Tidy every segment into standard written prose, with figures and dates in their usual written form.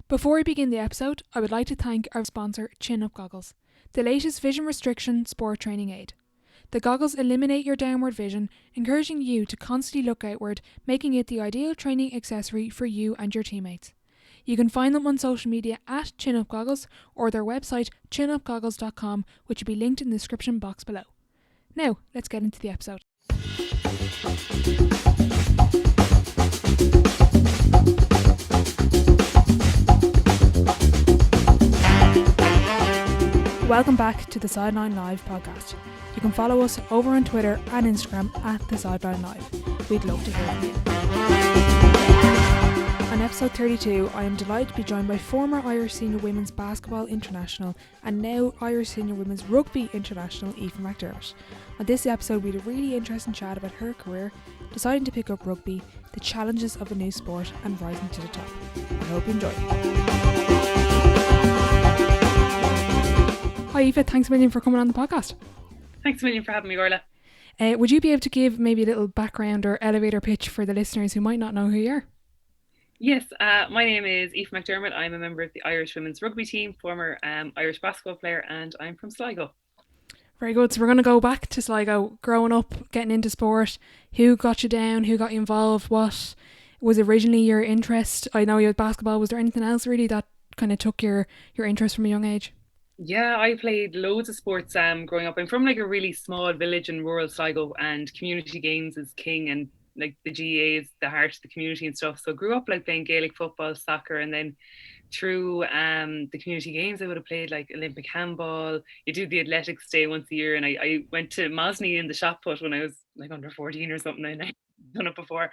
Before we begin the episode, I would like to thank our sponsor, Chin Up Goggles, the latest vision restriction sport training aid. The goggles eliminate your downward vision, encouraging you to constantly look outward, making it the ideal training accessory for you and your teammates. You can find them on social media at Chin Up Goggles or their website chinupgoggles.com, which will be linked in the description box below. Now, let's get into the episode. Welcome back to the Sideline Live podcast. You can follow us over on Twitter and Instagram at the Sideline Live. We'd love to hear from you. On episode 32, I am delighted to be joined by former Irish Senior Women's Basketball International and now Irish Senior Women's Rugby International, Aoife McDermott. On this episode, we had a really interesting chat about her career, deciding to pick up rugby, the challenges of a new sport, and rising to the top. I hope you enjoy. Hi Aoife, thanks a million for coming on the podcast. Thanks a million for having me, Orla. Would you be able to give maybe a little background or elevator pitch for the listeners who might not know who you are? Yes, my name is Aoife McDermott. I'm a member of the Irish Women's Rugby team, former Irish basketball player, and I'm from Sligo. Very good. So we're going to go back to Sligo, growing up, getting into sport. Who got you down? Who got you involved? What was originally your interest? I know you had basketball. Was there anything else really that kind of took your interest from a young age? Yeah, I played loads of sports growing up. I'm from like a really small village in rural Sligo, and community games is king, and like the GAA is the heart of the community and stuff. So I grew up like playing Gaelic football, soccer, and then through the community games I would have played like Olympic handball. You do the athletics day once a year, and I went to Mosney in the shot put when I was like under 14 or something, and I'd done it before.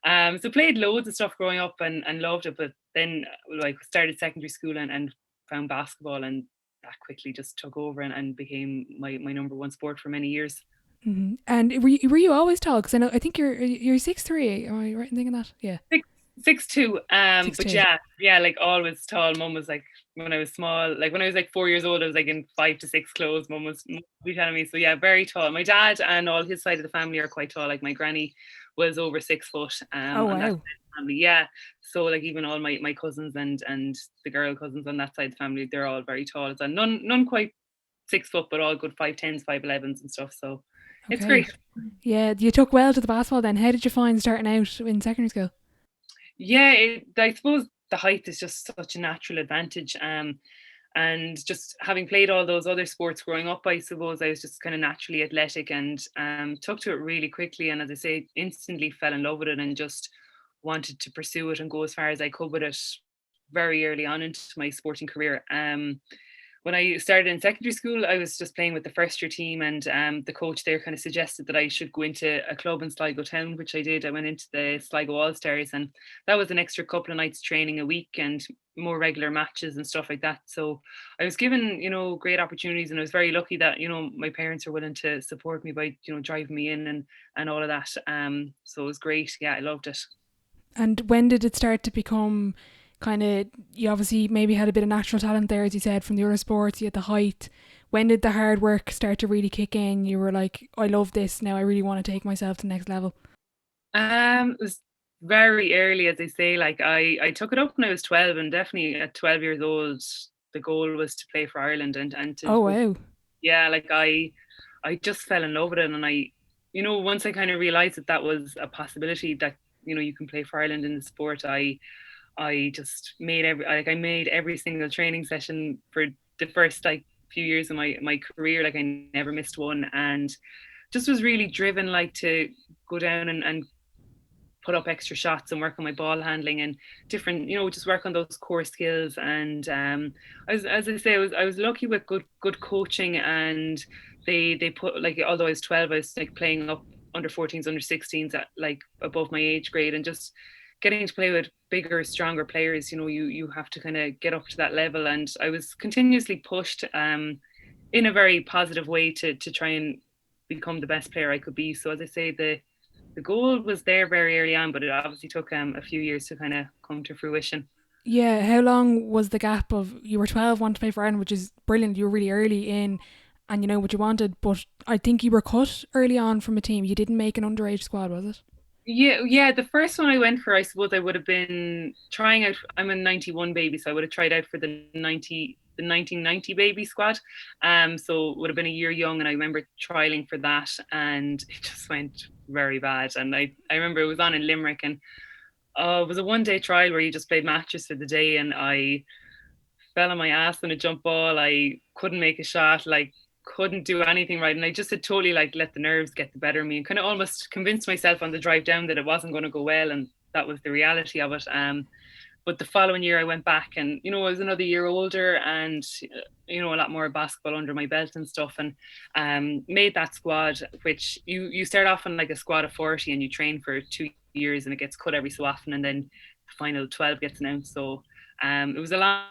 So played loads of stuff growing up and loved it, but then like started secondary school and found basketball, and that quickly just took over and became my number one sport for many years. Mm-hmm. And were you always tall? Because I think you're 6'3". Am I right in thinking that? Yeah. 6'2". 6'2". But yeah, like always tall. Mum was like, when I was small, like when I was like 4 years old, I was like in 5 to 6 clothes. Mum was be telling me. So yeah, very tall. My dad and all his side of the family are quite tall. Like my granny was over 6 foot. Oh wow. On that side of the family. Yeah. So like even all my cousins and the girl cousins on that side of the family, they're all very tall. So none quite 6 foot, but all good 5'10s, 5'11s and stuff. So it's great. Yeah, you took well to the basketball then. How did you find starting out in secondary school? Yeah, I suppose the height is just such a natural advantage. And just having played all those other sports growing up, I suppose I was just kind of naturally athletic and took to it really quickly. And as I say, instantly fell in love with it and just wanted to pursue it and go as far as I could with it very early on into my sporting career. When I started in secondary school, I was just playing with the first year team, and the coach there kind of suggested that I should go into a club in Sligo town, which I did. I went into the Sligo All-Stars, and that was an extra couple of nights training a week and more regular matches and stuff like that. So I was given, great opportunities, and I was very lucky that, my parents were willing to support me by, driving me in and all of that. So it was great. Yeah, I loved it. And when did it start to become kind of, you obviously maybe had a bit of natural talent there, as you said, from the other sports, you had the height. When did the hard work start to really kick in? You were like, I love this now, I really want to take myself to the next level. It was very early, as I say. Like I took it up when I was 12, and definitely at 12 years old, the goal was to play for Ireland and to. Oh wow. Yeah, like I just fell in love with it, and I, once I kind of realized that was a possibility that, you can play for Ireland in the sport, I just made every single training session for the first like few years of my career. Like I never missed one, and just was really driven like to go down and put up extra shots and work on my ball handling and different, just work on those core skills. And as I say, I was lucky with good coaching, and they put, like, although I was 12, I was like playing up under 14s, under 16s at like above my age grade, and just getting to play with bigger, stronger players. You have to kind of get up to that level, and I was continuously pushed in a very positive way to try and become the best player I could be. So as I say, the goal was there very early on, but it obviously took a few years to kind of come to fruition. Yeah, how long was the gap of, you were 12, wanted to play for Ireland, which is brilliant, you were really early in and you know what you wanted, but I think you were cut early on from a team. You didn't make an underage squad, was it? Yeah. The first one I went for, I suppose I would have been trying out. I'm a '91 baby, so I would have tried out for the 1990 baby squad. So it would have been a year young, and I remember trialing for that, and it just went very bad. And I remember it was on in Limerick, and it was a 1 day trial where you just played matches for the day, and I fell on my ass in a jump ball. I couldn't make a shot, like couldn't do anything right. And I just had totally like let the nerves get the better of me and kind of almost convinced myself on the drive down that it wasn't going to go well. And that was the reality of it. But the following year I went back and, I was another year older and, a lot more basketball under my belt and stuff, and made that squad, which you start off on like a squad of 40 and you train for 2 years and it gets cut every so often. And then the final 12 gets announced. So it was a long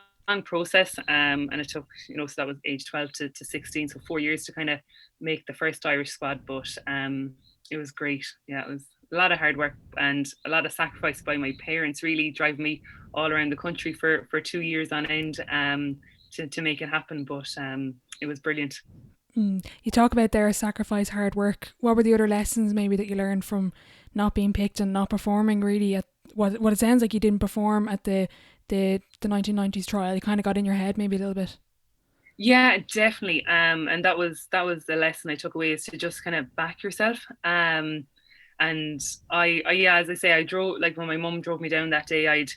process, and it took, so that was age 12 to 16, so 4 years to kind of make the first Irish squad. But it was great. Yeah, it was a lot of hard work and a lot of sacrifice by my parents, really driving me all around the country for 2 years on end, to make it happen. But it was brilliant. You talk about their sacrifice, hard work. What were the other lessons maybe that you learned from not being picked and not performing really at what it sounds like you didn't perform at the 1990s trial? You kind of got in your head maybe a little bit. Yeah, definitely. And that was the lesson I took away, is to just kind of back yourself. And I yeah, as I say, I drove, like when my mum drove me down that day, I'd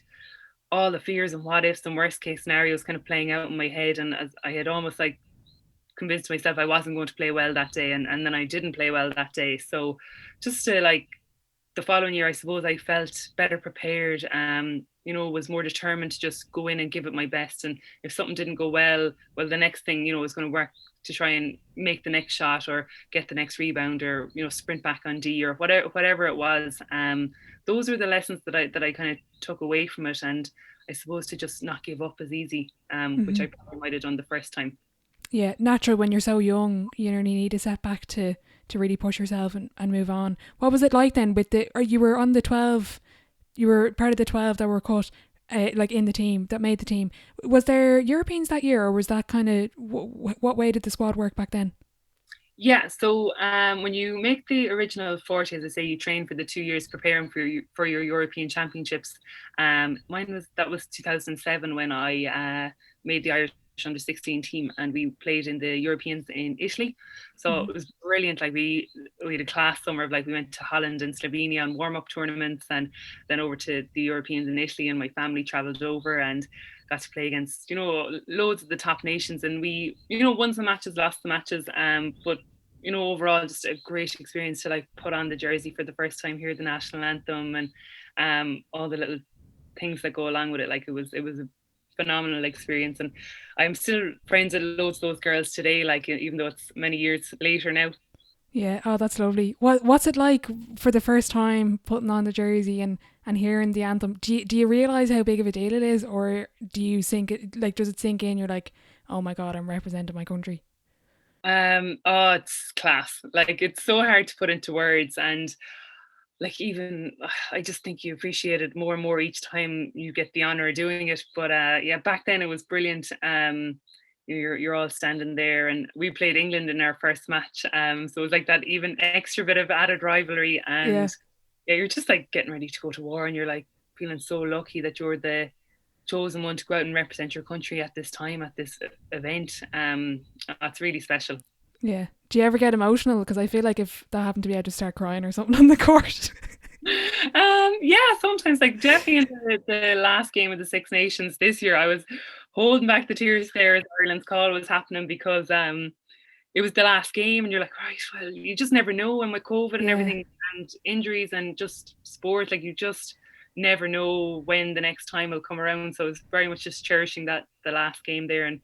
all the fears and what ifs and worst case scenarios kind of playing out in my head, and as I had almost like convinced myself I wasn't going to play well that day, and then I didn't play well that day. So just to like the following year, I suppose I felt better prepared. Was more determined to just go in and give it my best. And if something didn't go well, the next thing, was going to work to try and make the next shot or get the next rebound, or sprint back on D, or whatever it was. Those are the lessons that I kind of took away from it, and I suppose to just not give up as easy, which Mm-hmm. I probably might have done the first time. Yeah, natural when you're so young, you only need a setback to really push yourself and move on. What was it like then with or you were on the 12, you were part of the 12 that were cut, like in the team, that made the team. Was there Europeans that year, or was that kind of, what way did the squad work back then? Yeah, so when you make the original 40, as I say, you train for the 2 years preparing for your European Championships. That was 2007 when I made the Irish under 16 team, and we played in the Europeans in Italy. So Mm-hmm. it was brilliant. Like we had a class summer of, like, we went to Holland and Slovenia on warm up tournaments, and then over to the Europeans in Italy, and my family travelled over and got to play against, loads of the top nations. And we, won some matches, lost the matches, but overall just a great experience to like put on the jersey for the first time, hear the national anthem, and all the little things that go along with it. Like it was a phenomenal experience, and I'm still friends with loads of those girls today, like even though it's many years later now. Yeah, oh, that's lovely. What's it like for the first time putting on the jersey and hearing the anthem? Do you realize how big of a deal it is, or do you think it, like, does it sink in? You're like, oh my god, I'm representing my country. Oh, it's class. Like, it's so hard to put into words, and like, even I just think you appreciate it more and more each time you get the honor of doing it. But yeah, back then it was brilliant. You're all standing there, and we played England in our first match. So it was like that even extra bit of added rivalry, Yeah, and yeah, you're just like getting ready to go to war, and you're like feeling so lucky that you're the chosen one to go out and represent your country at this time, at this event. That's really special. yeah. Do you ever get emotional? Because I feel like if that happened to me, I'd just start crying or something on the court. Yeah, sometimes, like definitely in the last game of the Six Nations this year, I was holding back the tears there as Ireland's call was happening, because it was the last game, and you're like, right, well, you just never know. And with COVID and Yeah, everything, and injuries and just sport, like you just never know when the next time will come around. So it's very much just cherishing that the last game there, and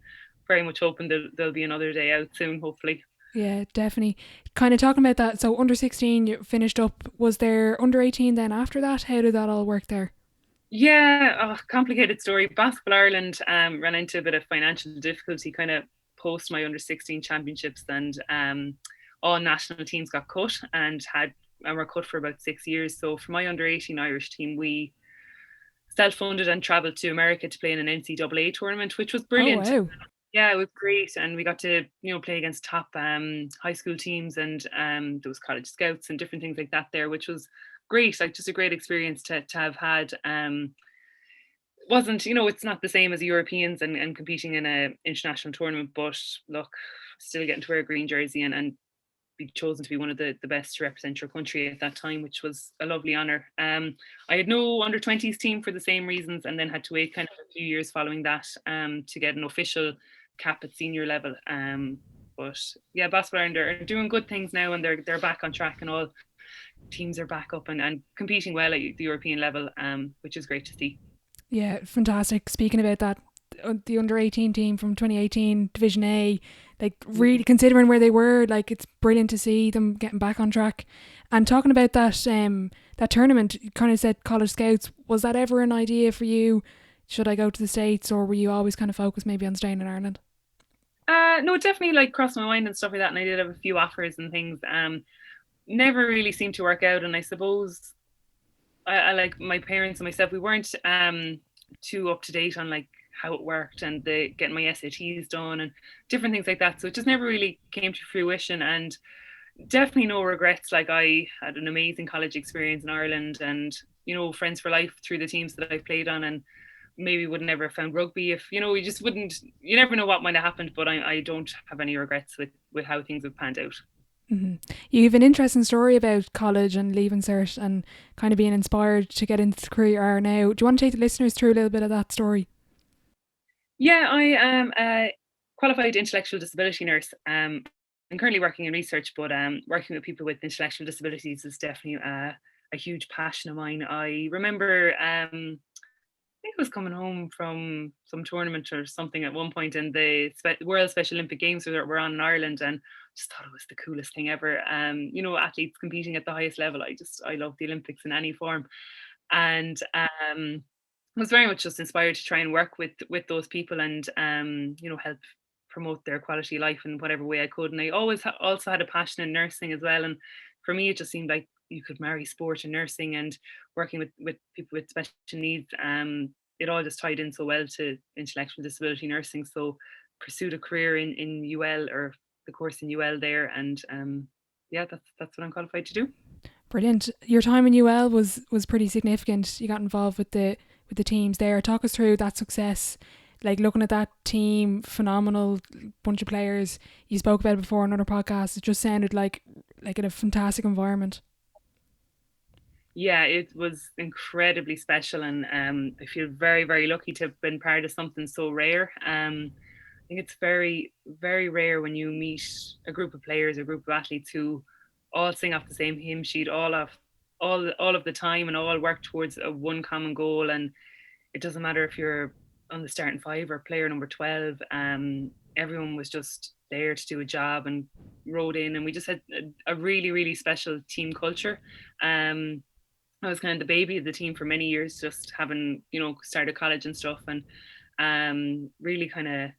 very much hoping that there'll be another day out soon, hopefully. yeah, definitely. Kind of talking about that. So under 16, you finished up. Was there under 18 then after that? How did that all work there? Yeah, complicated story. Basketball Ireland ran into a bit of financial difficulty kind of post my under 16 championships, and all national teams got cut and were cut for about 6 years. So for my under 18 Irish team, we self-funded and traveled to America to play in an NCAA tournament, which was Oh brilliant. wow. Yeah, it was great, and we got to play against top high school teams, and there was college scouts and different things like that there, which was great, like just a great experience to have had. Wasn't, it's not the same as the Europeans and competing in a international tournament, but look, still getting to wear a green jersey and be chosen to be one of the best to represent your country at that time, which was a lovely honour. I had no under 20s team for the same reasons, and then had to wait kind of a few years following that to get an official cap at senior level. But yeah, basketball Ireland are doing good things now, and they're back on track, and all teams are back up and competing well at the European level, which is great to see. Yeah, fantastic. Speaking about that, the under 18 team from 2018 Division A, like really considering where they were, like it's brilliant to see them getting back on track. And talking about that tournament, you kind of said college scouts. Was that ever an idea for you? Should I go to the States, or were you always kind of focused maybe on staying in Ireland? No, it definitely like crossed my mind and stuff like that, and I did have a few offers and things. Never really seemed to work out, and I suppose I like my parents and myself, we weren't too up to date on like how it worked and the getting my SATs done and different things like that. So it just never really came to fruition, and definitely no regrets. Like I had an amazing college experience in Ireland, and friends for life through the teams that I've played on, and maybe would never have found rugby if we just wouldn't. You never know what might have happened, but I don't have any regrets with how things have panned out. Mm-hmm. You have an interesting story about college and leaving cert and kind of being inspired to get into the career you are now. Do you want to take the listeners through a little bit of that story? Yeah, I am a qualified intellectual disability nurse. I'm currently working in research, but working with people with intellectual disabilities is definitely a huge passion of mine. I remember I think I was coming home from some tournament or something at one point, and the World Special Olympic Games were on in Ireland, and just thought it was the coolest thing ever. Athletes competing at the highest level. I love the Olympics in any form, and was very much just inspired to try and work with those people and help promote their quality of life in whatever way I could. And I always also had a passion in nursing as well. And for me, it just seemed like you could marry sport and nursing, and working with people with special needs. It all just tied in so well to intellectual disability nursing. So pursued a career in UL, or the course in UL there, and yeah, that's what I'm qualified to do. Brilliant. Your time in UL was pretty significant. You got involved with the teams there. Talk us through that success. Like looking at that team, phenomenal bunch of players. You spoke about it before on other podcasts. It just sounded like in a fantastic environment. Yeah, it was incredibly special, and I feel very, very lucky to have been part of something so rare. I think it's very, very rare when you meet a group of players, a group of athletes who all sing off the same hymn sheet, all of the time, and all work towards a one common goal. And it doesn't matter if you're on the starting five or player number 12. Everyone was just there to do a job and rode in, and we just had a really, really special team culture. Um, I was kind of the baby of the team for many years, just having, started college and stuff, and really kind of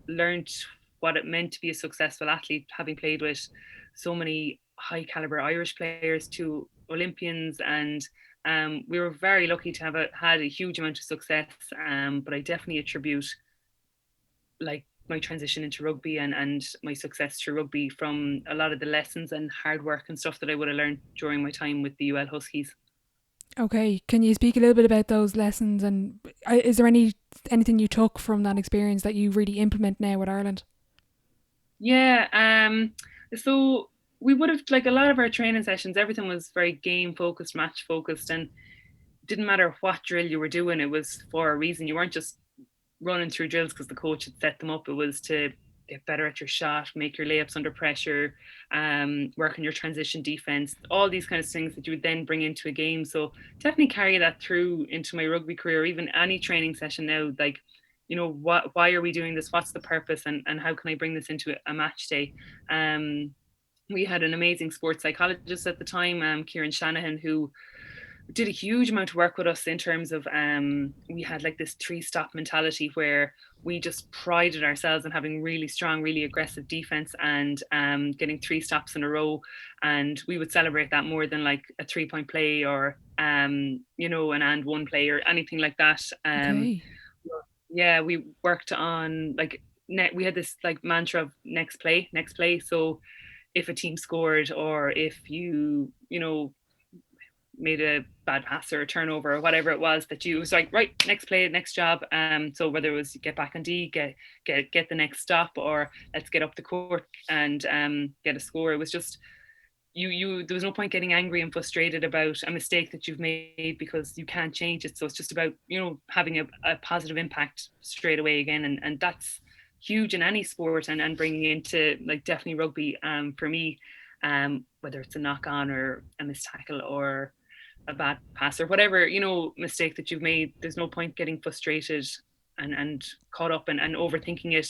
learned what it meant to be a successful athlete, having played with so many high caliber Irish players, to Olympians, and we were very lucky to have had a huge amount of success. But I definitely attribute like my transition into rugby and my success through rugby from a lot of the lessons and hard work and stuff that I would have learned during my time with the UL Huskies. Okay, can you speak a little bit about those lessons, and is there anything you took from that experience that you really implement now with Ireland? Yeah, so we would have, like, a lot of our training sessions, everything was very game focused, match focused, and didn't matter what drill you were doing, it was for a reason. You weren't just running through drills because the coach had set them up. It was to get better at your shot, make your layups under pressure, work on your transition defense, all these kind of things that you would then bring into a game. So definitely carry that through into my rugby career, even any training session now. Like, why are we doing this? What's the purpose, and how can I bring this into a match day? We had an amazing sports psychologist at the time, Kieran Shanahan, who did a huge amount of work with us in terms of we had like this three stop mentality where we just prided ourselves on having really strong, really aggressive defense, and getting three stops in a row. And we would celebrate that more than like a 3 point play, or an and one play or anything like that. Okay. Yeah, we worked on like we had this like mantra of next play. So if a team scored, or if you made a bad pass or a turnover or whatever it was, that you was like, right, next play, next job. So whether it was get back on D, get the next stop, or let's get up the court and get a score. It was just you there was no point getting angry and frustrated about a mistake that you've made, because you can't change it. So it's just about, having a positive impact straight away again, and that's huge in any sport, and bringing into like definitely rugby, for me, whether it's a knock on or a missed tackle or a bad pass or whatever, mistake that you've made. There's no point getting frustrated and caught up and overthinking it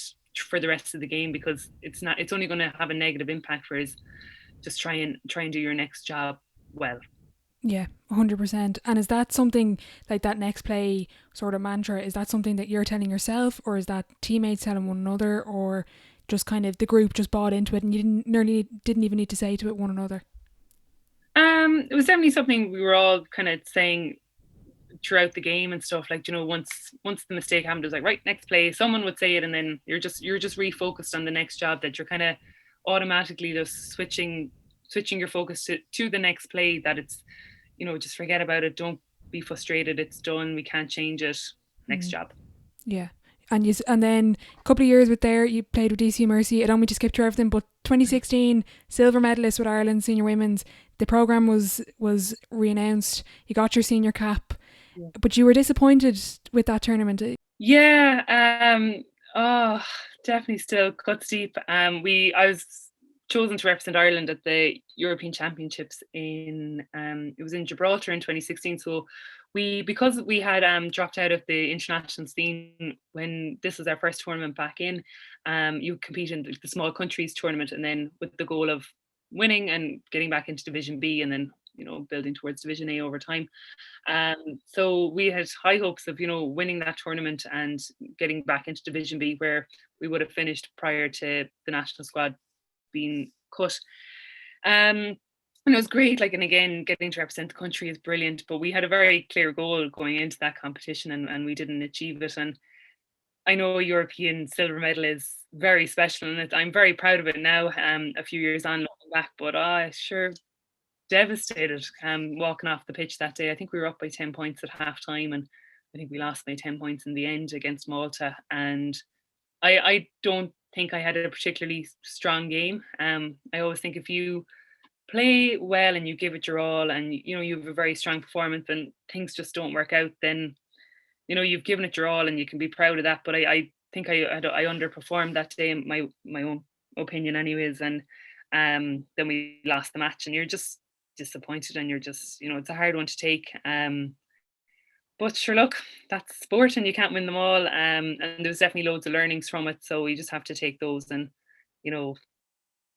for the rest of the game, because it's only going to have a negative impact. Whereas just try and do your next job well. Yeah, 100%. And is that something like that next play sort of mantra? Is that something that you're telling yourself, or is that teammates telling one another, or just kind of the group just bought into it and you didn't even need to say to it one another? It was definitely something we were all kind of saying throughout the game and stuff. Like, once the mistake happened, it was like, right, next play. Someone would say it, and then you're just refocused on the next job, that you're kind of automatically just switching your focus to the next play. That it's, just forget about it. Don't be frustrated. It's done. We can't change it. Next Mm. job. Yeah. And then a couple of years with there, you played with DC Mercy. I don't mean to skip through everything, but 2016 silver medalist with Ireland senior women's. The program was re-announced. You got your senior cap, Yeah. but you were disappointed with that tournament. Yeah. Oh, definitely still cuts deep. I was chosen to represent Ireland at the European Championships it was in Gibraltar in 2016. So because we had dropped out of the international scene when this was our first tournament back in, you compete in the small countries tournament, and then with the goal of winning and getting back into Division B, and then building towards Division A over time. So we had high hopes of, winning that tournament and getting back into Division B, where we would have finished prior to the national squad being cut. And it was great, like, and again, getting to represent the country is brilliant, but we had a very clear goal going into that competition, and we didn't achieve it. And I know a European silver medal is very special, and I'm very proud of it now, a few years on looking back, but I sure devastated, walking off the pitch that day. I think we were up by 10 points at half time, and I think we lost by 10 points in the end against Malta. And I don't think I had a particularly strong game. I always think if you play well and you give it your all, and you have a very strong performance, and things just don't work out, then you've given it your all and you can be proud of that. But I think I underperformed that day, in my own opinion anyways. And then we lost the match, and you're just disappointed, and you're just, it's a hard one to take. But sure, look, that's sport, and you can't win them all. And there's definitely loads of learnings from it, so we just have to take those and you know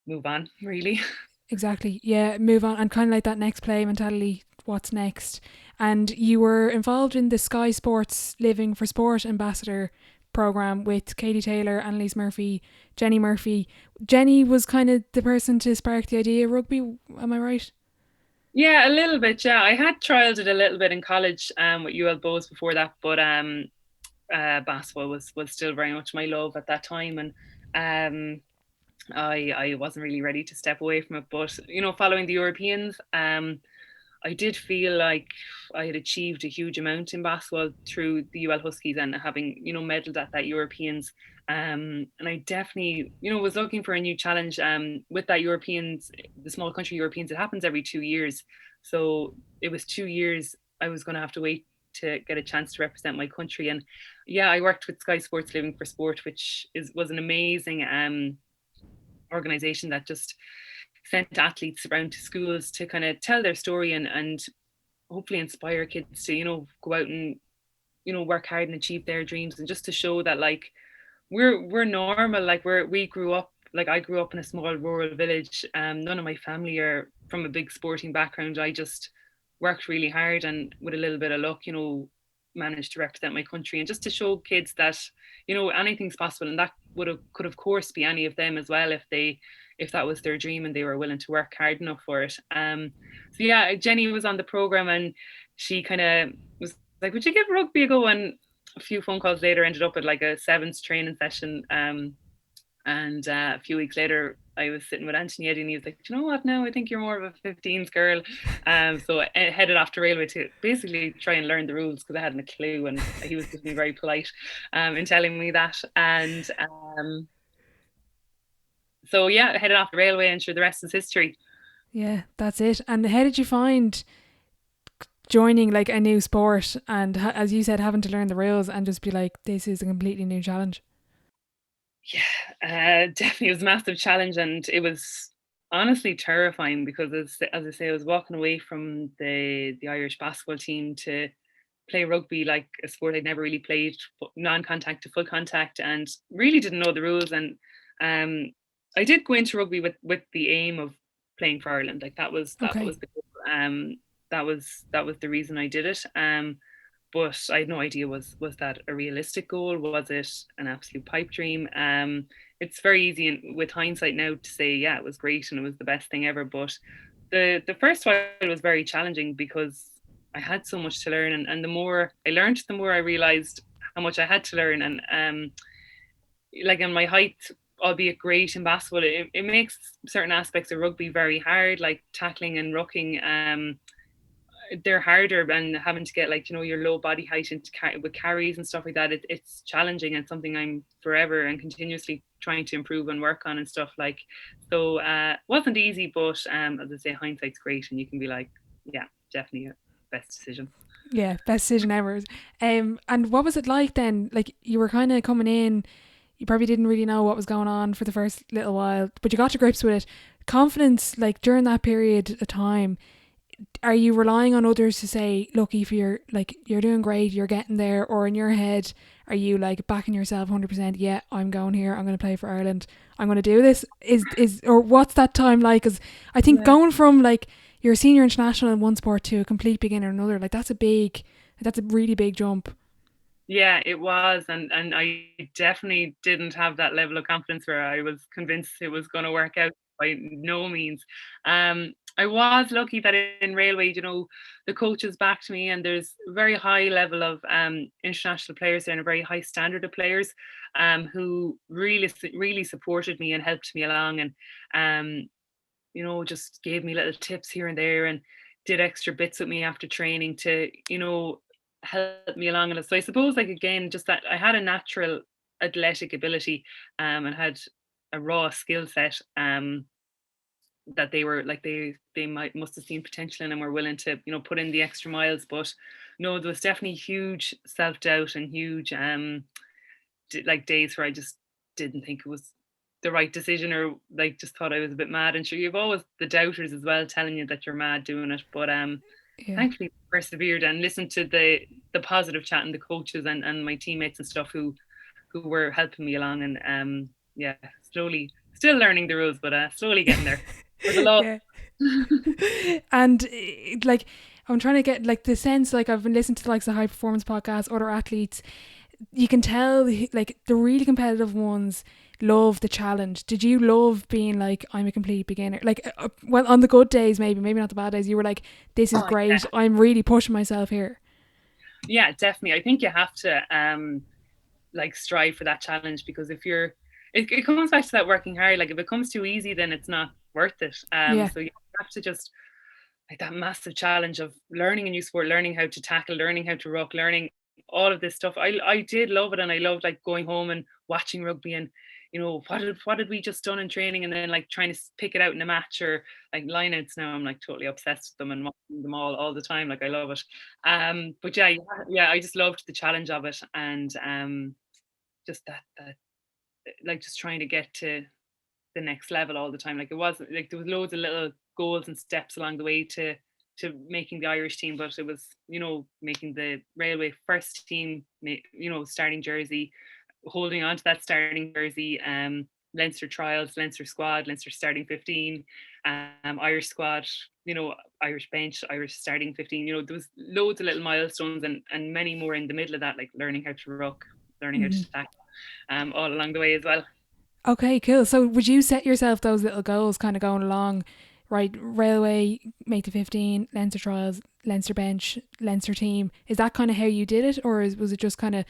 move on, really. Exactly. Yeah, move on, and kind of like that next play mentality. What's next? And you were involved in the Sky Sports Living for Sport ambassador program with Katie Taylor, Annalise Murphy, Jenny Murphy. Jenny was kind of the person to spark the idea of rugby. Am I right? Yeah, a little bit. Yeah, I had trialed it a little bit in college, with UL Bows before that, but basketball was still very much my love at that time. And um, I wasn't really ready to step away from it. But following the Europeans, I did feel like I had achieved a huge amount in basketball through the UL Huskies, and having medaled at that Europeans. And I definitely was looking for a new challenge. With that Europeans, the small country Europeans, it happens every 2 years. So it was 2 years I was going to have to wait to get a chance to represent my country. And yeah, I worked with Sky Sports Living for Sport, which was an amazing organization that just sent athletes around to schools to kind of tell their story, and hopefully inspire kids to go out and work hard and achieve their dreams, and just to show that, like, we're normal. Like, we grew up, like, I grew up in a small rural village. None of my family are from a big sporting background. I just worked really hard, and with a little bit of luck, managed to represent my country, and just to show kids that anything's possible. And that could of course be any of them as well, if that was their dream and they were willing to work hard enough for it. So yeah, Jenny was on the program, and she kind of was like, would you give rugby a go? And a few phone calls later ended up at like a sevens training session. And a few weeks later, I was sitting with Anthony Eddy, and he was like, "Do you know what? Now I think you're more of a 15s girl." So I headed off to railway to basically try and learn the rules because I hadn't a clue, and he was just being very polite in telling me that. And so yeah, I headed off the railway, and sure, the rest is history. Yeah, that's it. And how did you find joining like a new sport and, as you said, having to learn the rules and just be like, this is a completely new challenge? Yeah, definitely it was a massive challenge, and it was honestly terrifying because, as I say, I was walking away from the Irish basketball team to play rugby, like a sport I'd never really played, non-contact to full contact, and really didn't know the rules. And um, I did go into rugby with the aim of playing for Ireland. Like that Okay. was the that was the reason I did it. But I had no idea, was that a realistic goal? Was it an absolute pipe dream? It's very easy with hindsight now to say, yeah, it was great and it was the best thing ever. But the first while was very challenging because I had so much to learn, and the more I learned, the more I realized how much I had to learn. And like in my height, albeit great in basketball, it makes certain aspects of rugby very hard, like tackling and rucking. They're harder, and having to get, like, your low body height into with carries and stuff like that, it's challenging and something I'm forever and continuously trying to improve and work on and stuff like. So wasn't easy, but as I say, hindsight's great, and you can be like, yeah, definitely a best decision. Yeah, best decision ever. And what was it like then? Like, you were kind of coming in, you probably didn't really know what was going on for the first little while, but you got to grips with it. Confidence, like during that period of time, are you relying on others to say, look, Aoife, you're doing great, you're getting there, or in your head, are you like backing yourself 100%? Yeah, I'm going here. I'm going to play for Ireland. I'm going to do this. Or what's that time like? Because I think Yeah. going from like you're a senior international in one sport to a complete beginner in another, like that's a really big jump. Yeah, it was, and I definitely didn't have that level of confidence where I was convinced it was going to work out, by no means. I was lucky that in railway, the coaches backed me, and there's a very high level of international players there and a very high standard of players, who really supported me and helped me along, and just gave me little tips here and there, and did extra bits with me after training to, help me along. And so I suppose, like, again, just that I had a natural athletic ability, and had a raw skill set, that they were like, they must have seen potential in and were willing to, put in the extra miles. But no, there was definitely huge self-doubt and huge like days where I just didn't think it was the right decision, or like just thought I was a bit mad. And sure, you've always the doubters as well telling you that you're mad doing it. But Yeah. thankfully persevered and listened to the positive chat and the coaches and my teammates and stuff who were helping me along. And yeah, slowly still learning the rules, but slowly getting there. There's a lot. Yeah. And like, I'm trying to get like the sense, like I've been listening to like the high performance podcasts, other athletes, you can tell like the really competitive ones love the challenge. Did you love being like, I'm a complete beginner? Like, well, on the good days, maybe not the bad days, you were like, this is Oh great. I'm really pushing myself here. yeah, definitely. I think you have to like strive for that challenge, because if you're it comes back to that working hard. Like, if it comes too easy, then it's not worth it. Yeah. So you have to just, like, that massive challenge of learning a new sport, learning how to tackle, learning how to ruck, learning all of this stuff. I did love it, and I loved, like, going home and watching rugby, and what did we just done in training, and then like trying to pick it out in a match, or like lineouts. Now I'm like totally obsessed with them and watching them all the time. Like, I love it. But yeah, yeah, I just loved the challenge of it, and just that like just trying to get to the next level all the time. Like, it wasn't like there was loads of little goals and steps along the way to making the Irish team, but it was, making the railway first team, starting jersey, holding on to that starting jersey, Leinster trials, Leinster squad, Leinster starting 15, Irish squad, Irish bench, Irish starting 15. There was loads of little milestones, and many more in the middle of that, like learning how to ruck, learning how Mm-hmm. to tackle, all along the way as well. Okay, cool. So would you set yourself those little goals kind of going along, right? Railway, make the 15, Leinster trials, Leinster bench, Leinster team. Is that kind of how you did it? Or was it just kind of,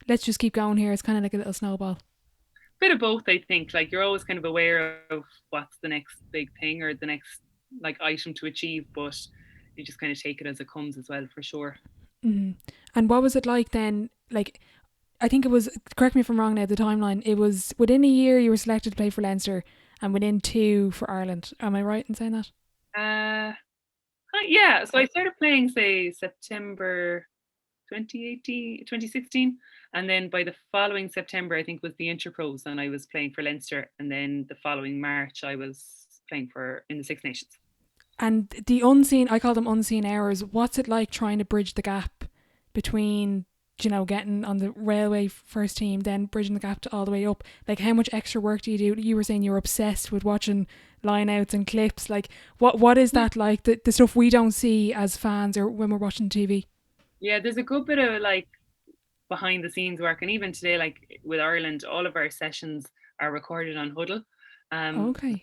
let's just keep going here? It's kind of like a little snowball. bit of both, I think. Like you're always kind of aware of what's the next big thing or the next like item to achieve, but you just kind of take it as it comes as well, for sure. Mm. And what was it like then? Like, I think it was, correct me if I'm wrong now, the timeline, it was within a year you were selected to play for Leinster and within two for Ireland. Am I right in saying that? Uh, yeah, so I started playing, say, September 2018, 2016, and then by the following September, I think was the Interpros, and I was playing for Leinster, and then the following March, I was playing for in the Six Nations. And the unseen, I call them unseen hours, what's it like trying to bridge the gap between, getting on the railway first team, then bridging the gap to all the way up? Like, how much extra work do you do? You were saying you're obsessed with watching lineouts and clips. Like, what is that like? The stuff we don't see as fans or when we're watching TV? Yeah, there's a good bit of like behind the scenes work, and even today, like with Ireland, all of our sessions are recorded on Huddle. Okay.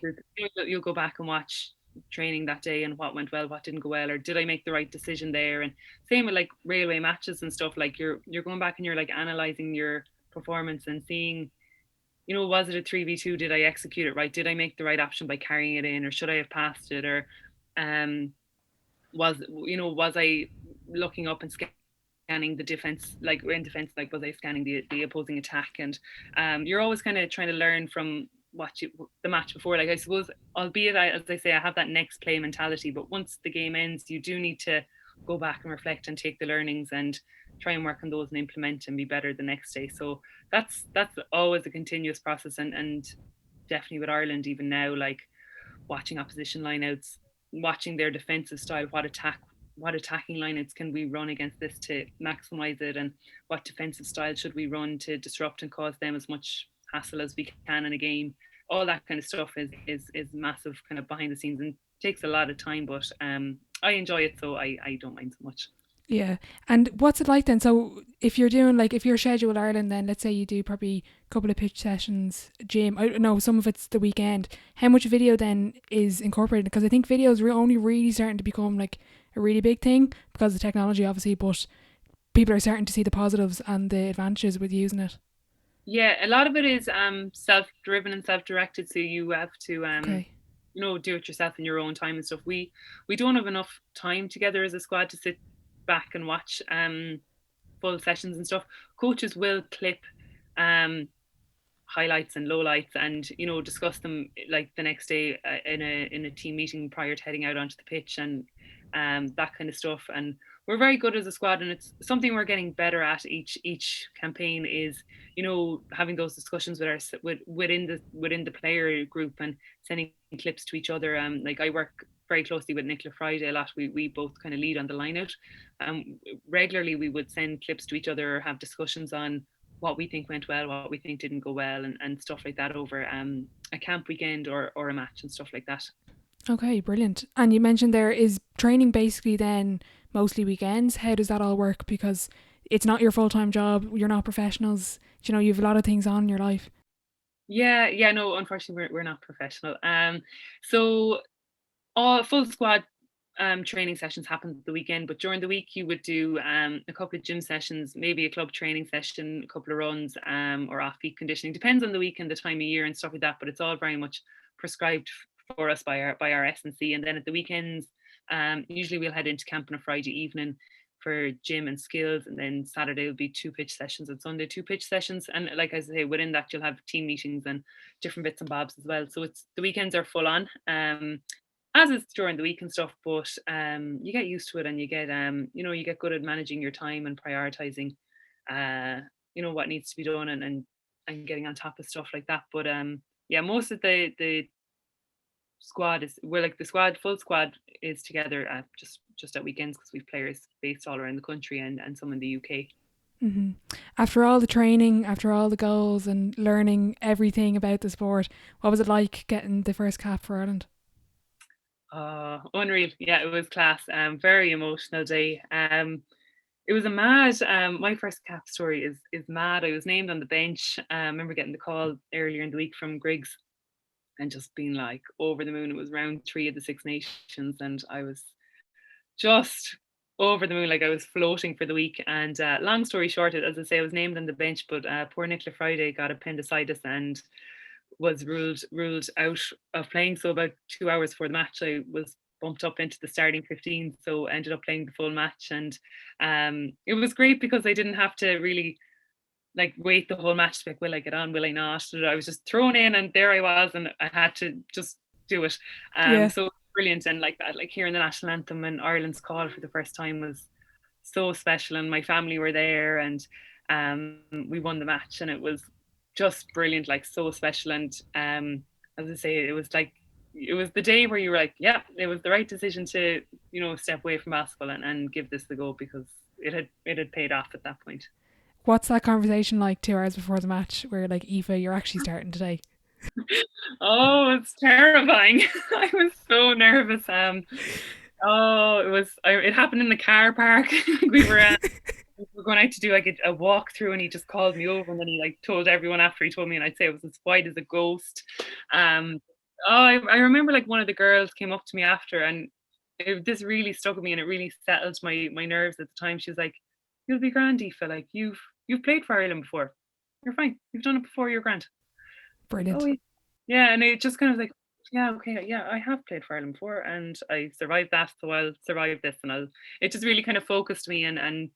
You'll go back and watch training that day and what went well, what didn't go well, or did I make the right decision there? And same with like railway matches and stuff. Like you're going back and you're like analyzing your performance and seeing, was it a 3v2? Did I execute it right? Did I make the right option by carrying it in, or should I have passed it? Or um, was I looking up and scanning the defense, like in defense, like was I scanning the opposing attack? And you're always kind of trying to learn from the match before. Like I suppose, albeit as I say, I have that next play mentality, but once the game ends, you do need to go back and reflect and take the learnings and try and work on those and implement and be better the next day. So that's always a continuous process, and definitely with Ireland even now, like watching opposition lineouts, watching their defensive style, what attacking lineouts can we run against this to maximize it, and what defensive style should we run to disrupt and cause them as much hassle as we can in a game. All that kind of stuff is massive kind of behind the scenes and takes a lot of time, but I enjoy it, so I don't mind so much. Yeah. And what's it like then? So if you're doing like if you're scheduled Ireland, then let's say you do probably a couple of pitch sessions, gym. I don't know, some of it's the weekend. How much video then is incorporated? Because I think video is only really starting to become like a really big thing because of technology, obviously. But people are starting to see the positives and the advantages with using it. Yeah, a lot of it is self-driven and self-directed, so you have to Okay. do it yourself in your own time and stuff. We don't have enough time together as a squad to sit back and watch full sessions and stuff. Coaches will clip um highlights and lowlights, and discuss them like the next day in a team meeting prior to heading out onto the pitch, and that kind of stuff. And we're very good as a squad, and it's something we're getting better at each campaign, is having those discussions within the player group and sending clips to each other. Like I work very closely with Nicola Friday a lot. We both kind of lead on the line out. Regularly we would send clips to each other or have discussions on what we think went well, what we think didn't go well, and stuff like that over a camp weekend or a match and stuff like that. Okay, brilliant. And you mentioned there is training basically then mostly weekends. How does that all work? Because it's not your full time job. You're not professionals. You have a lot of things on in your life. Yeah, no, unfortunately we're not professional. So all full squad training sessions happen the weekend, but during the week you would do a couple of gym sessions, maybe a club training session, a couple of runs, or off-peak conditioning. Depends on the week and the time of year and stuff like that, but it's all very much prescribed for us by our S&C. And then at the weekends, usually we'll head into camp on a Friday evening for gym and skills, and then Saturday will be two pitch sessions, and Sunday two pitch sessions. And like I say, within that you'll have team meetings and different bits and bobs as well. So it's the weekends are full on. As is during the week and stuff, but you get used to it, and you get good at managing your time and prioritizing what needs to be done, and getting on top of stuff like that. But yeah, most of the squad is we're like the squad full squad is together just at weekends, because we've players based all around the country and some in the UK. Hmm. After all the training, after all the goals and learning everything about the sport, what was it like getting the first cap for Ireland? Unreal. Yeah, it was class. Very emotional day. It was a mad. My first cap story is mad. I was named on the bench. I remember getting the call earlier in the week from Griggs and just being like over the moon. It was round three of the Six Nations, and I was just over the moon. Like I was floating for the week. And long story short, as I say, I was named on the bench, but poor Nicola Friday got appendicitis and was ruled out of playing. So about 2 hours before the match, I was bumped up into the starting 15. So I ended up playing the full match, and it was great because I didn't have to really like wait the whole match to be like, will I get on, will I not? I was just thrown in, and there I was, and I had to just do it. Yeah. So brilliant. And like that, like hearing the national anthem and Ireland's call for the first time was so special, and my family were there, and we won the match, and it was just brilliant, like so special. And as I say, it was the day where you were like, yeah, it was the right decision to, step away from basketball and give this the go, because it had paid off at that point. What's that conversation like 2 hours before the match where like, Aoife, you're actually starting today? Oh, it's terrifying. I was so nervous. It happened in the car park. we were going out to do like a walkthrough, and he just called me over, and then he like told everyone after he told me, and I'd say it was as white as a ghost. I remember like one of the girls came up to me after, and this really stuck with me, and it really settled my nerves at the time. She was like, "You'll be grand, Aoife. Like you've played for Ireland before. You're fine. You've done it before. You're grand." Like, Brilliant. oh yeah, and it just kind of like, yeah, okay, yeah, I have played for Ireland before, and I survived that, so I'll survive this, and it just really kind of focused me, and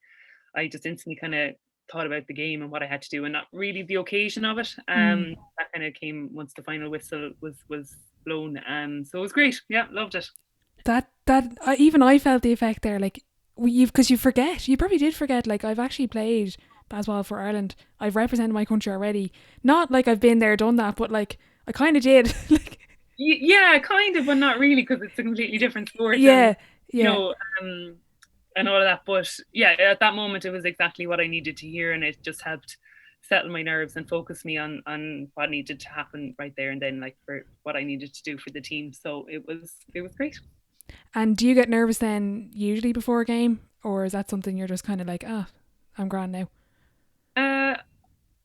I just instantly kind of thought about the game and what I had to do, and not really the occasion of it. That kind of came once the final whistle was blown. So it was great. Yeah, loved it. That even I felt the effect there. Like because you forget, you probably did forget. Like I've actually played basketball for Ireland. I've represented my country already. Not like I've been there, done that, but like I kind of did. Like Yeah, kind of, but not really, because it's a completely different sport. yeah, And yeah. and all of that. But yeah, at that moment, it was exactly what I needed to hear, and it just helped settle my nerves and focus me on what needed to happen right there and then, like for what I needed to do for the team. So it was great. And do you get nervous then usually before a game, or is that something you're just kind of like, I'm grand now? Uh,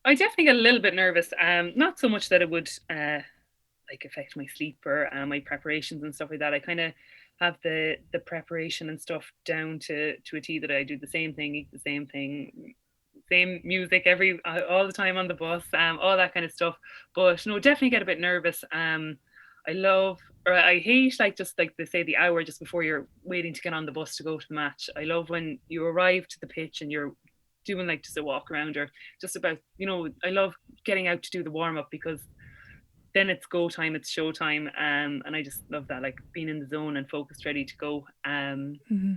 I definitely get a little bit nervous. Not so much that it would like affect my sleep or my preparations and stuff like that. I kind of have the preparation and stuff down to a T, that I do the same thing, eat the same thing, same music all the time on the bus, all that kind of stuff. But no, definitely get a bit nervous. I love, or I hate, like just like they say, the hour just before you're waiting to get on the bus to go to the match. I love when you arrive to the pitch and you're doing like just a walk around, or just about, I love getting out to do the warm up, because then it's go time, it's show time, and I just love that, like being in the zone and focused, ready to go. Mm-hmm.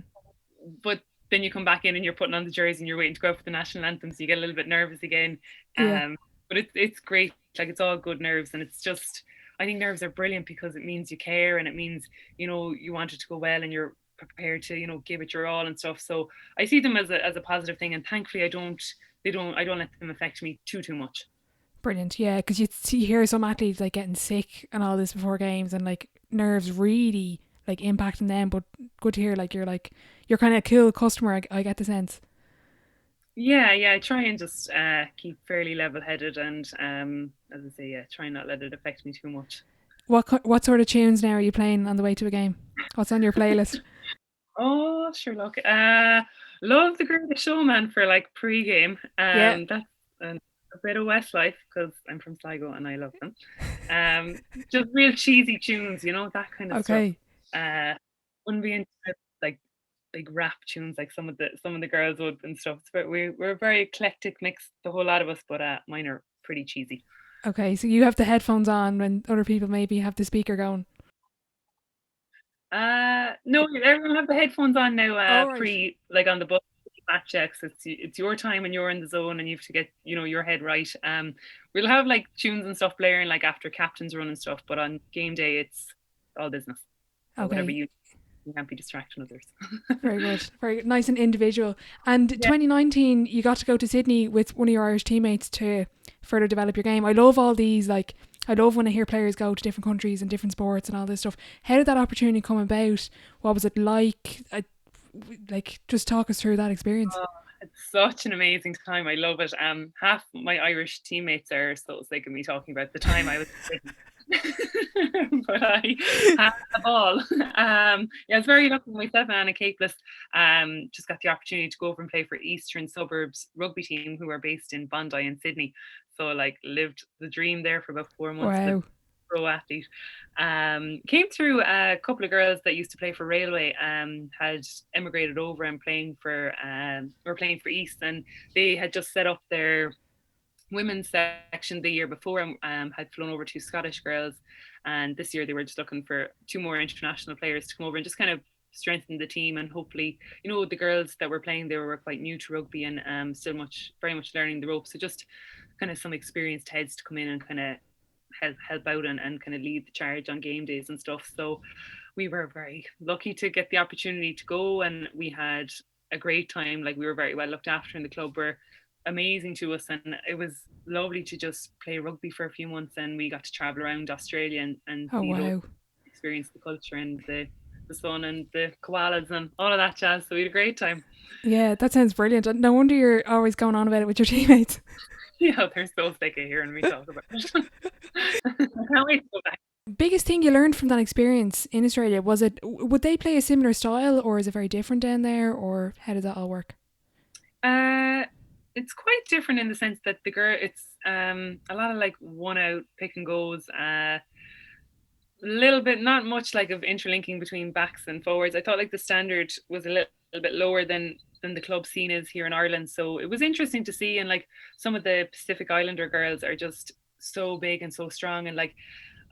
But then you come back in and you're putting on the jersey and you're waiting to go out for the national anthem, so you get a little bit nervous again. Yeah. But it's great, like it's all good nerves, and it's just, I think nerves are brilliant because it means you care, and it means you want it to go well, and you're prepared to give it your all and stuff. So I see them as a positive thing, and thankfully I don't let them affect me too much. Brilliant, yeah, because you hear some athletes like getting sick and all this before games, and like nerves really like impacting them. But good to hear, like you're kind of a cool customer. I get the sense. Yeah, I try and just keep fairly level-headed, and as I say, yeah, try and not let it affect me too much. What sort of tunes now are you playing on the way to a game? What's on your playlist? Oh, sure, look, love the Greatest Showman for like pre-game. Yeah. That's a bit of Westlife, because I'm from Sligo and I love them. Just real cheesy tunes, that kind of stuff. Okay. Wouldn't be into like big rap tunes like some of the girls would and stuff. But we're a very eclectic mix, the whole lot of us. But mine are pretty cheesy. Okay, so you have the headphones on when other people maybe have the speaker going. No, everyone have the headphones on now. Oh right. Like on the bus match checks. It's your time and you're in the zone, and you have to get your head right. We'll have like tunes and stuff blaring like after captains run and stuff, but on game day it's all business. So whatever Okay. you can't be distracting others. Very good. Very nice and individual. And Yeah. 2019, you got to go to Sydney with one of your Irish teammates to further develop your game. I love all these, like, I love when I hear players go to different countries and different sports and all this stuff. How did that opportunity come about? What was it like? Like, just talk us through that experience. It's such an amazing time. I love it. Half my Irish teammates are so sick of me talking about the time I was but I had a ball. Yeah, I was very lucky myself and Anna Capeless. Just got the opportunity to go over and play for Eastern Suburbs rugby team who are based in Bondi and Sydney. So like lived the dream there for about 4 months. Wow. Pro athlete. Came through a couple of girls that used to play for Railway, had emigrated over and were playing for East, and they had just set up their women's section the year before and had flown over two Scottish girls. And this year they were just looking for two more international players to come over and just kind of strengthen the team. And hopefully, the girls that were playing, they were quite new to rugby and still very much learning the ropes. So just kind of some experienced heads to come in and kind of help out and kind of lead the charge on game days and stuff. So we were very lucky to get the opportunity to go, and we had a great time. Like, we were very well looked after in the club. Were amazing to us, and it was lovely to just play rugby for a few months. And we got to travel around Australia and Oh, see wow. experience the culture and the sun and the koalas and all of that jazz. So we had a great time. Yeah, that sounds brilliant. No wonder you're always going on about it with your teammates. Yeah, they're so sick of hearing me talk about it. I can't wait to go back. Biggest thing you learned from that experience in Australia, would they play a similar style, or is it very different down there, or how does that all work? It's quite different in the sense that it's a lot of like one out pick and goes, a little bit, not much like of interlinking between backs and forwards. I thought like the standard was a little bit lower than the club scene is here in Ireland. So it was interesting to see, and like some of the Pacific Islander girls are just so big and so strong, and like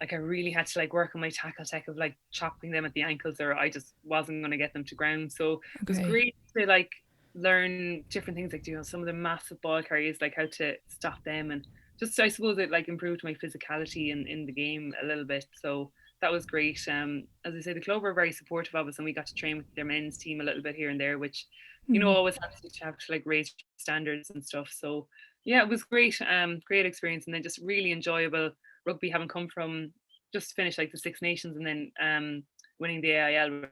I really had to like work on my tackle tech of like chopping them at the ankles, or I just wasn't going to get them to ground. So it was Okay. great to like learn different things, like some of the massive ball carriers, like how to stop them, and just I suppose it like improved my physicality in the game a little bit. So that was great. As I say, the club were very supportive of us, and we got to train with their men's team a little bit here and there, which Mm. always helps you to have to like raise standards and stuff. So yeah, it was great. Great experience, and then just really enjoyable rugby, having come from just finished like the Six Nations and then winning the AIL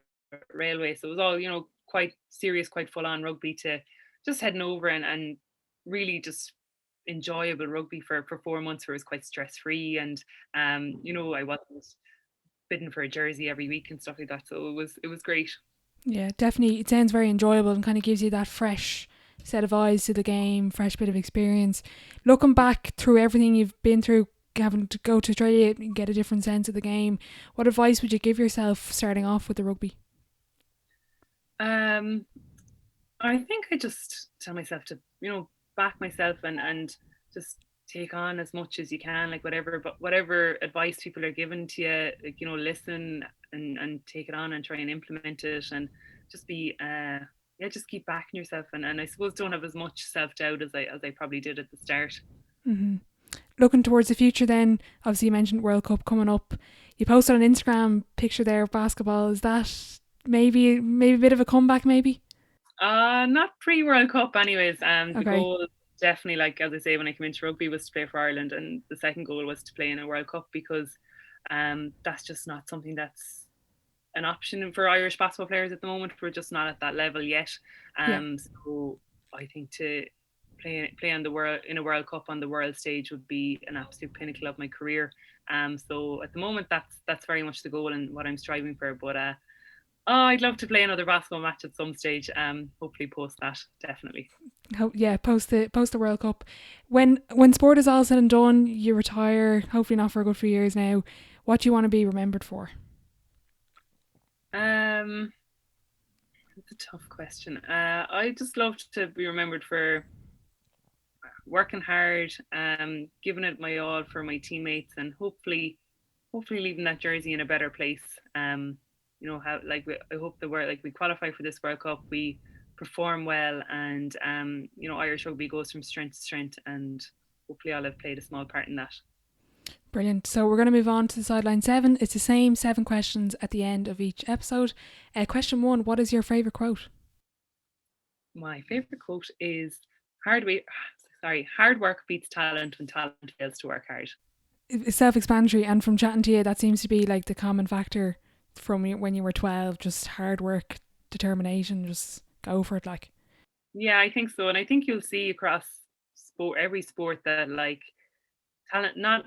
Railway. So it was all quite serious, quite full on rugby, to just heading over and really just enjoyable rugby for 4 months, where it was quite stress free, and I wasn't bidding for a jersey every week and stuff like that. So it was great. Yeah, definitely. It sounds very enjoyable and kind of gives you that fresh set of eyes to the game, fresh bit of experience. Looking back through everything you've been through, having to go to Australia and get a different sense of the game, what advice would you give yourself starting off with the rugby? Um, I think I just tell myself to, back myself and just take on as much as you can, like whatever advice people are giving to you, like, listen and take it on and try and implement it, and just be, yeah, just keep backing yourself, and I suppose don't have as much self doubt as I probably did at the start. Hmm. Looking towards the future then, obviously you mentioned World Cup coming up. You posted on Instagram picture there of basketball. Is that maybe a bit of a comeback maybe? Not pre World Cup, anyways. The Okay. goal definitely, like as I say, when I came into rugby, was to play for Ireland, and the second goal was to play in a World Cup, because that's just not something that's an option for Irish basketball players at the moment. We're just not at that level yet. Yeah. So I think to play on the world in a World Cup on the world stage would be an absolute pinnacle of my career. So at the moment, that's very much the goal and what I'm striving for. But I'd love to play another basketball match at some stage. Hopefully post that, definitely. Yeah, post the World Cup. When sport is all said and done, you retire, hopefully not for a good few years now. What do you want to be remembered for? Um, it's a tough question. I just love to be remembered for working hard, giving it my all for my teammates, and hopefully leaving that jersey in a better place. How like I hope that we qualify for this World Cup, we perform well, and Irish rugby goes from strength to strength, and hopefully I'll have played a small part in that. Brilliant. So we're going to move on to the sideline seven. It's the same 7 questions at the end of each episode. Question one: what is your favourite quote? My favorite quote is hard work beats talent when talent fails to work hard. It's self-explanatory, and from chatting to you, that seems to be like the common factor from when you were 12. Just hard work, determination, just go for it. Like. Yeah, I think so. And I think you'll see across every sport that like talent, not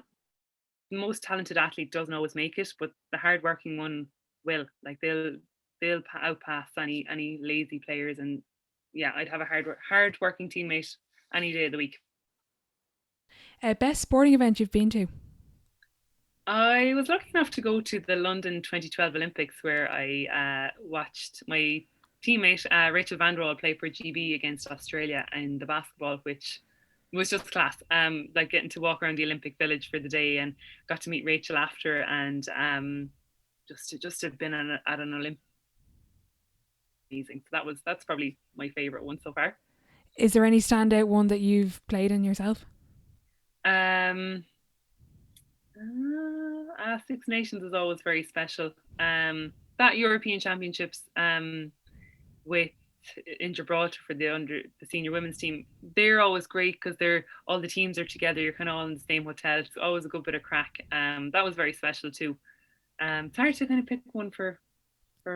the most talented athlete doesn't always make it, but the hardworking one will. Like they'll outpass any lazy players. And yeah, I'd have a hard working teammate any day of the week. Best sporting event you've been to? I was lucky enough to go to the London 2012 Olympics where I watched my teammate Rachel Van der Waal play for GB against Australia in the basketball, which was just class. Like getting to walk around the Olympic Village for the day and got to meet Rachel after, and just to have been at an Olympic, amazing. So that's probably my favorite one so far. Is there any standout one that you've played in yourself? Um, Six Nations is always very special. That European Championships with in Gibraltar for the senior women's team, they're always great because they're all the teams are together. You're kind of all in the same hotel. It's always a good bit of crack. That was very special too. It's hard to kind of pick one for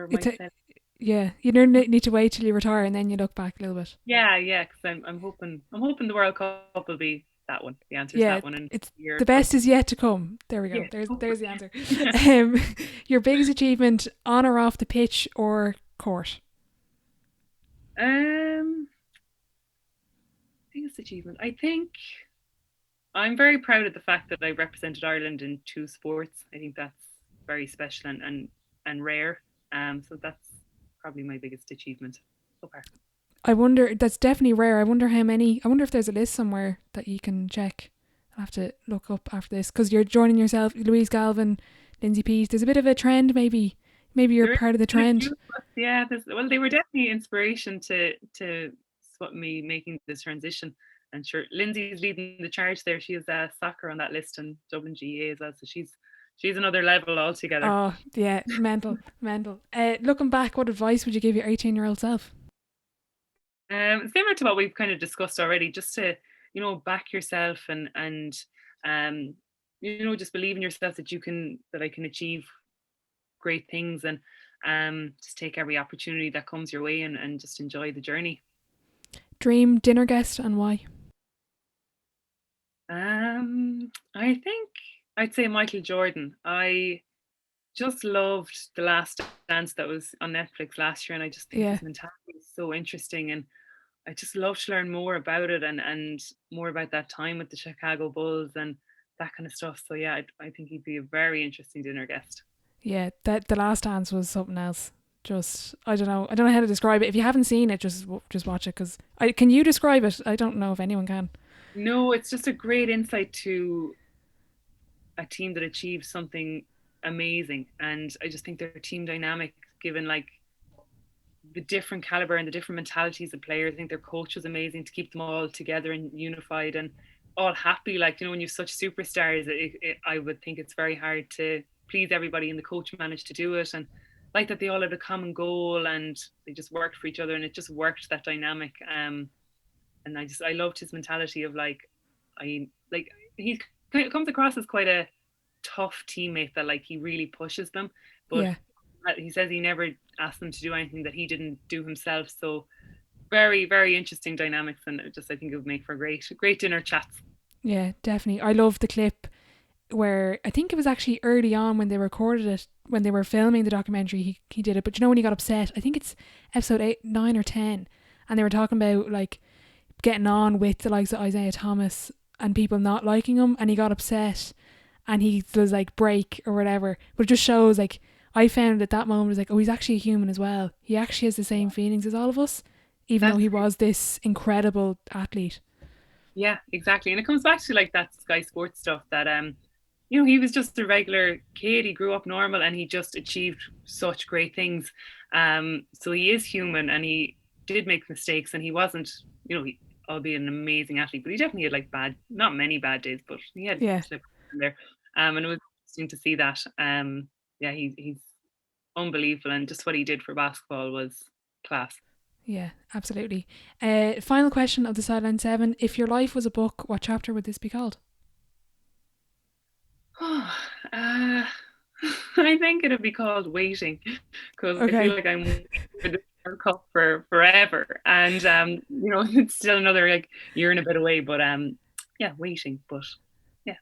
It's a, myself. yeah, you don't need to wait till you retire and then you look back a little bit. Yeah, because I'm hoping the World Cup will be that one. The answer is Yeah, that one in it's a year. the best is yet to come. There we go. Yeah, There's the answer. hopefully. Um, your biggest achievement on or off the pitch or court? um, biggest achievement. I think I'm very proud of the fact that I represented Ireland in two sports. I think that's very special and rare. So that's probably my biggest achievement so far. I wonder. That's definitely rare. I wonder how many. I wonder if there's a list somewhere that you can check. I'll have to look up after this because you're joining yourself, Louise Galvin, Lindsay Pease. There's a bit of a trend, maybe. Maybe you're There is part of the quite a trend. few of us, yeah. Well, they were definitely inspiration to me making this transition. And sure, Lindsay's leading the charge there. She has soccer on that list and Dublin GA as well. So she's another level altogether. Oh yeah, mental, mental. Looking back, what advice would you give your 18-year-old self? Similar to what we've kind of discussed already, just to back yourself and just believe in yourself that I can achieve great things and just take every opportunity that comes your way and just enjoy the journey. Dream dinner guest and why? I think I'd say Michael Jordan. I just loved The Last Dance that was on Netflix last year, and I just think Yeah, his mentality is so interesting, and I just love to learn more about it and more about that time with the Chicago Bulls and that kind of stuff. So yeah, I think he'd be a very interesting dinner guest. yeah. That the last dance was something else. Just I don't know. I don't know how to describe it. If you haven't seen it, just watch it. Cause can you describe it? I don't know if anyone can. No, it's just a great insight to a team that achieves something amazing, and I just think their team dynamic, given like the different caliber and the different mentalities of players. I think their coach was amazing to keep them all together and unified and all happy. Like, when you have such superstars, I would think it's very hard to please everybody, and the coach managed to do it. And like that, they all had a common goal and they just worked for each other, and it just worked, that dynamic. And I loved his mentality of like, I like he comes across as quite a tough teammate that like he really pushes them, but Yeah, he says he never asked them to do anything that he didn't do himself. So very, very interesting dynamics, and I think it would make for great dinner chats. yeah, definitely. I love the clip where I think it was actually early on when they recorded it, when they were filming the documentary. He did it, but when he got upset, I think it's episode 8, 9, or 10, and they were talking about like getting on with the likes of Isaiah Thomas and people not liking him, and he got upset and he was like break or whatever. But it just shows like I found at that moment was like, oh, he's actually a human as well. He actually has the same feelings as all of us, even though That's he was this incredible athlete. Yeah, exactly. And it comes back to like that Sky Sports stuff that he was just a regular kid. He grew up normal and he just achieved such great things. So he is human and he did make mistakes, and he wasn't, albeit an amazing athlete, but he definitely had like not many bad days, but he had Yeah, slips in there. And it was interesting to see that. Yeah, he's unbelievable, and just what he did for basketball was class. yeah, absolutely. Final question of the Sideline 7. If your life was a book, what chapter would this be called? I think it'd be called Waiting, because I Okay. feel like I'm waiting for this World Cup for forever, and it's still another like year and a bit away, but yeah, waiting, but yeah.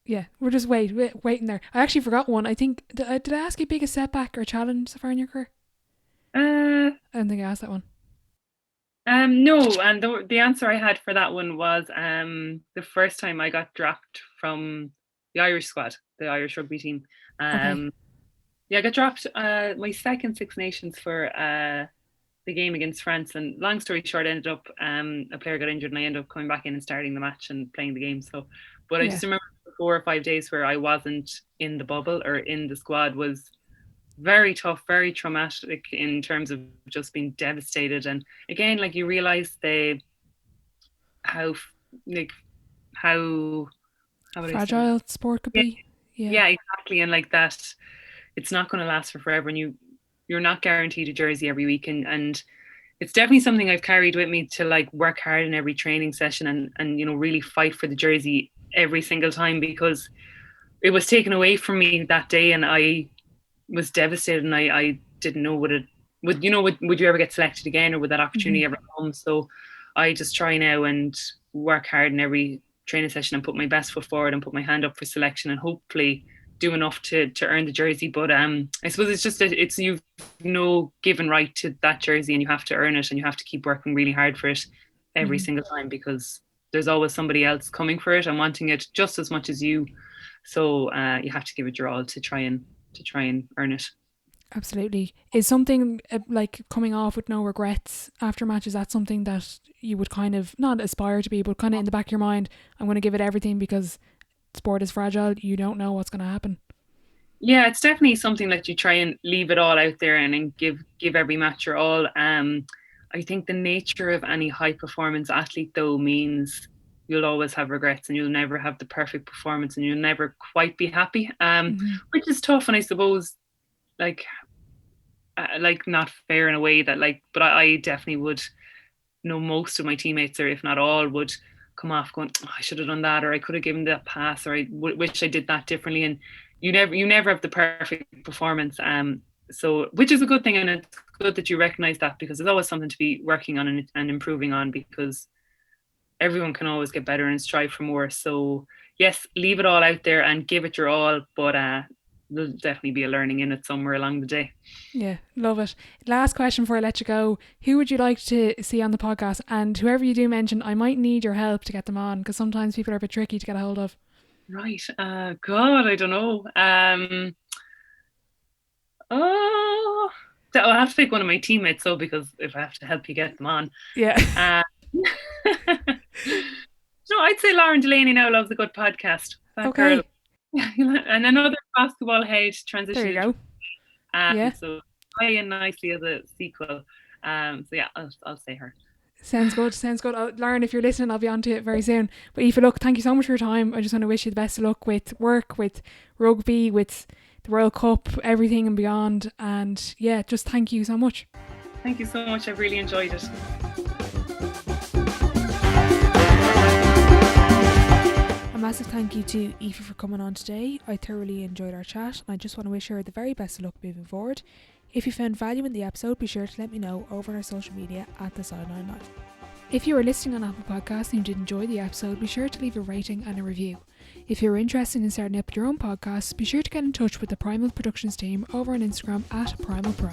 Yeah, we're just waiting there. I actually forgot one. I think did I ask you biggest setback or challenge so far in your career? Uh, I don't think I asked that one. no, and the answer I had for that one was the first time I got dropped from the Irish squad, the Irish rugby team. Okay. Um, yeah, I got dropped my second Six Nations for the game against France. And long story short, ended up a player got injured, and I ended up coming back in and starting the match and playing the game. So, but I Yeah. just remember 4 or 5 days where I wasn't in the bubble or in the squad was very tough, very traumatic in terms of just being devastated. And again, like you realize how like how how would I say it? Fragile sport could Yeah, be. Yeah. yeah, exactly. And like that, it's not going to last for forever, and you're not guaranteed a jersey every week, and it's definitely something I've carried with me to like work hard in every training session and really fight for the jersey every single time, because it was taken away from me that day, and I was devastated, and I didn't know would you ever get selected again, or would that Hmm. opportunity ever come. So I just try now and work hard in every training session and put my best foot forward and put my hand up for selection, and hopefully do enough to earn the jersey. But I suppose it's just that it's you've no given right to that jersey, and you have to earn it, and you have to keep working really hard for it every Hmm. single time, because there's always somebody else coming for it and wanting it just as much as you. So you have to give it your all to try and earn it. Absolutely. Is something like coming off with no regrets after match, is that something that you would kind of not aspire to be, but kind of in the back of your mind, I'm going to give it everything because sport is fragile. You don't know what's going to happen. Yeah, it's definitely something that you try and leave it all out there, and give every match your all. I think the nature of any high performance athlete though means you'll always have regrets, and you'll never have the perfect performance, and you'll never quite be happy. Hmm. Which is tough, and I suppose like not fair in a way that but I definitely would know most of my teammates, or if not all, would come off going, oh, I should have done that, or I could have given that pass, or I wish I did that differently. And you never have the perfect performance. So which is a good thing, and it's good that you recognize that, because there's always something to be working on and improving on, because everyone can always get better and strive for more. So yes, leave it all out there and give it your all, but there'll definitely be a learning in it somewhere along the day. Yeah, love it. Last question before I let you go. Who would you like to see on the podcast? And whoever you do mention, I might need your help to get them on, because sometimes people are a bit tricky to get a hold of. Right. God, I don't know. Oh, I'll have to pick one of my teammates, though, because if I have to help you get them on. Yeah. Uh, no, I'd say Lauren Delaney now loves a good podcast. That girl. Okay. And another basketball head There transitioned you into go. Yeah. so tie in nicely as a sequel. So yeah, I'll say her. Sounds good. Sounds good. Lauren, if you're listening, I'll be on to it very soon. But Aoife, look, thank you so much for your time. I just want to wish you the best of luck with work, with rugby, with the World Cup, everything and beyond. And yeah, just thank you so much. Thank you so much. I've really enjoyed it. A massive thank you to Aoife for coming on today. I thoroughly enjoyed our chat, and I just want to wish her the very best of luck moving forward. If you found value in the episode, be sure to let me know over on our social media at the Sideline Live. If you are listening on Apple Podcasts and you did enjoy the episode, be sure to leave a rating and a review. If you're interested in starting up your own podcast, be sure to get in touch with the Primal Productions team over on Instagram at Primal Pro.